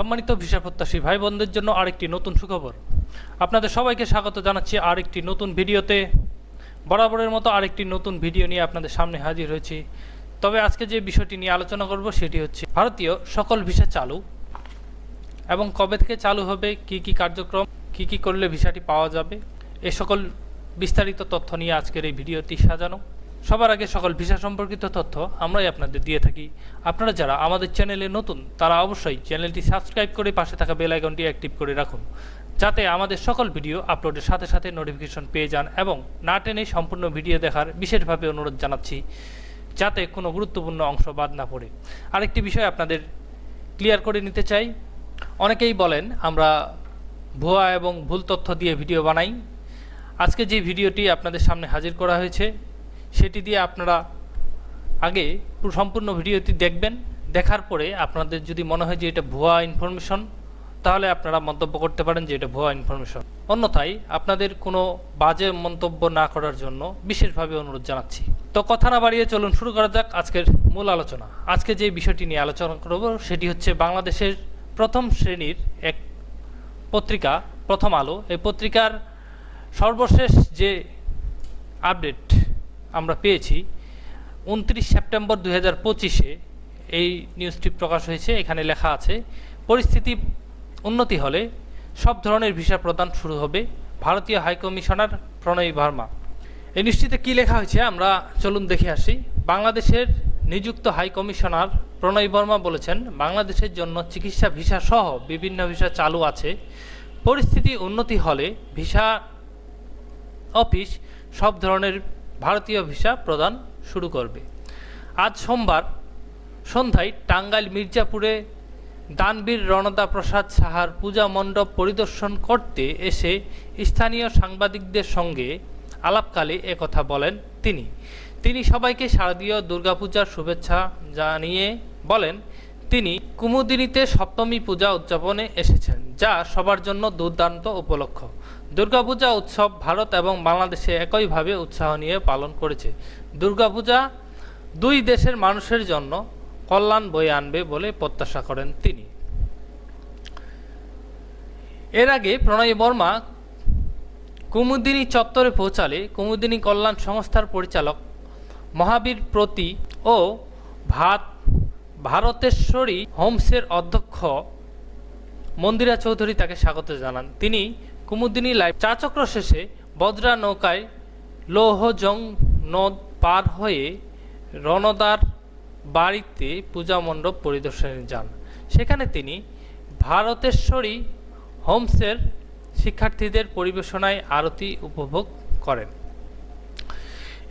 সম্মানিত ভিসা প্রত্যাশী ভাই বোনদের জন্য আরেকটি নতুন সুখবর। আপনাদের সবাইকে স্বাগত জানাচ্ছি আরেকটি নতুন ভিডিওতে। বরাবরের মতো আরেকটি নতুন ভিডিও নিয়ে আপনাদের সামনে হাজির হয়েছি। তবে আজকে যে বিষয়টি নিয়ে আলোচনা করব সেটি হচ্ছে ভারতীয় সকল ভিসা চালু এবং কবে থেকে চালু হবে, কি কি কার্যক্রম, কি করলে ভিসাটি পাওয়া যাবে, এ সকল বিস্তারিত তথ্য নিয়ে আজকের এই ভিডিওটি সাজানো। সবার আগে সকল ভিসা সম্পর্কিত তথ্য আমরাই আপনাদের দিয়ে থাকি। আপনারা যারা আমাদের চ্যানেলে নতুন তারা অবশ্যই চ্যানেলটি সাবস্ক্রাইব করে পাশে থাকা বেল আইকনটি অ্যাক্টিভ করে রাখুন, যাতে আমাদের সকল ভিডিও আপলোডের সাথে সাথে নোটিফিকেশন পেয়ে যান এবং না টেনে সম্পূর্ণ ভিডিও দেখার বিশেষভাবে অনুরোধ জানাচ্ছি, যাতে কোনো গুরুত্বপূর্ণ অংশ বাদ না পড়ে। আরেকটি বিষয় আপনাদের ক্লিয়ার করে নিতে চাই। অনেকেই বলেন আমরা ভুয়া এবং ভুল তথ্য দিয়ে ভিডিও বানাই। আজকে যে ভিডিওটি আপনাদের সামনে হাজির করা হয়েছে সেটি দিয়ে আপনারা আগে সম্পূর্ণ ভিডিওটি দেখবেন। দেখার পরে আপনাদের যদি মনে হয় যে এটা ভুয়া ইনফরমেশন, তাহলে আপনারা মন্তব্য করতে পারেন যে এটা ভুয়া ইনফরমেশন। অন্যথায় আপনাদের কোনো বাজে মন্তব্য না করার জন্য বিশেষভাবে অনুরোধ জানাচ্ছি। তো কথা না বাড়িয়ে চলুন শুরু করা যাক আজকের মূল আলোচনা। আজকে যে বিষয়টি নিয়ে আলোচনা করব সেটি হচ্ছে বাংলাদেশের প্রথম শ্রেণীর এক পত্রিকা প্রথম আলো। এই পত্রিকার সর্বশেষ যে আপডেট আমরা পেয়েছি 29 সেপ্টেম্বর 2025-এ এই নিউজটি প্রকাশ হয়েছে। এখানে লেখা আছে, পরিস্থিতি উন্নতি হলে সব ধরনের ভিসা প্রদান শুরু হবে, ভারতীয় হাইকমিশনার প্রণয় ভার্মা। এই নিউজটিতে কী লেখা হয়েছে আমরা চলুন দেখে আসি। বাংলাদেশের নিযুক্ত হাইকমিশনার প্রণয় ভার্মা বলেছেন, বাংলাদেশের জন্য চিকিৎসা ভিসা সহ বিভিন্ন ভিসা চালু আছে। পরিস্থিতি উন্নতি হলে ভিসা অফিস সব ধরনের ভারতীয় ভিসা প্রদান শুরু করবে। আজ সোমবার সন্ধ্যায় টাঙ্গাইল মির্জাপুরে দানবীর রণদা প্রসাদ সাহার পূজা মণ্ডপ পরিদর্শন করতে এসে স্থানীয় সাংবাদিকদের সঙ্গে আলাপকালে একথা বলেন তিনি সবাইকে শারদীয় দুর্গাপূজার শুভেচ্ছা জানিয়ে বলেন, তিনি কুমুদিনীতে সপ্তমী পূজা উদযাপনে এসেছেন, যা সবার জন্য দুর্দান্ত উপলক্ষ। দুর্গাপূজা উৎসব ভারত এবং বাংলাদেশে একইভাবে উৎসাহ নিয়ে পালন করেছে। দুর্গাপূজা দুই দেশের মানুষের জন্য কল্যাণ বয়ে আনবে বলে প্রত্যাশা করেন তিনি। এর আগে প্রণয় ভার্মা কুমুদিনী চত্বরে পৌঁছালে কুমুদিনী কল্যাণ সংস্থার পরিচালক মহাবীর প্রতি ও ভারতেশ্বরী হোমসের অধ্যক্ষ মন্দিরা চৌধুরী তাকে স্বাগত জানান। তিনি কুমুদিনী লাইভ চা চক্র শেষে বজ্রা নৌকায় লৌহজং নদ পার হয়ে রণদার বাড়িতে পূজা মণ্ডপ পরিদর্শনে যান। সেখানে তিনি ভারতেশ্বরী হোমসের শিক্ষার্থীদের পরিবেশনায় আরতি উপভোগ করেন।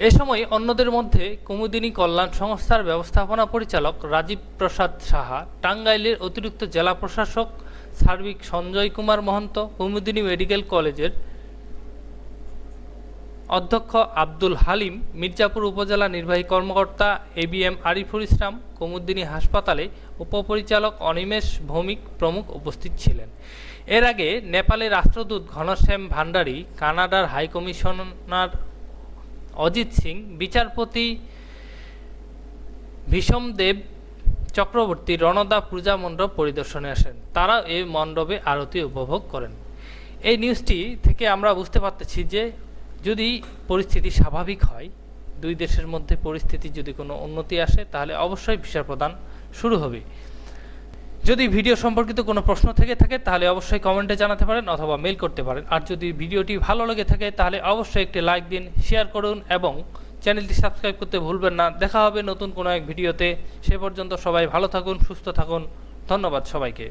এ সময় অন্যদের মধ্যে কুমুদিনী কল্যাণ সংস্থার ব্যবস্থাপনা পরিচালক রাজীব প্রসাদ সাহা, টাঙ্গাইলের অতিরিক্ত জেলা প্রশাসক সার্বিক সঞ্জয় কুমার মহন্ত, কুমুদিনী মেডিকেল কলেজের অধ্যক্ষ আব্দুল হালিম, মির্জাপুর উপজেলা নির্বাহী কর্মকর্তা ABM আরিফুল ইসলাম, কুমুদিনী হাসপাতালে উপপরিচালক অনিমেষ ভৌমিক প্রমুখ উপস্থিত ছিলেন। এর আগে নেপালের রাষ্ট্রদূত ঘনশ্যাম ভান্ডারী, কানাডার হাইকমিশনার অজিত সিং, বিচারপতি ভীষমদেব চক্রবর্তী রণদা পূজা মণ্ডপ পরিদর্শনে আসেন। তারা এই মণ্ডপে আরতি উপভোগ করেন। এই নিউজটি থেকে আমরা বুঝতে পারতেছি যে যদি পরিস্থিতি স্বাভাবিক হয়, দুই দেশের মধ্যে পরিস্থিতি যদি কোনো উন্নতি আসে, তাহলে অবশ্যই ভিসা প্রদান শুরু হবে। যদি ভিডিও সম্পর্কিত কোনো প্রশ্ন থেকে থাকে তাহলে অবশ্যই কমেন্টে জানাতে পারেন অথবা মেল করতে পারেন। আর যদি ভিডিওটি ভালো লেগে থাকে তাহলে অবশ্যই একটি লাইক দিন, শেয়ার করুন এবং চ্যানেলটি সাবস্ক্রাইব করতে ভুলবেন না। দেখা হবে নতুন কোনো এক ভিডিওতে। সে পর্যন্ত সবাই ভালো থাকুন, সুস্থ থাকুন। ধন্যবাদ সবাইকে।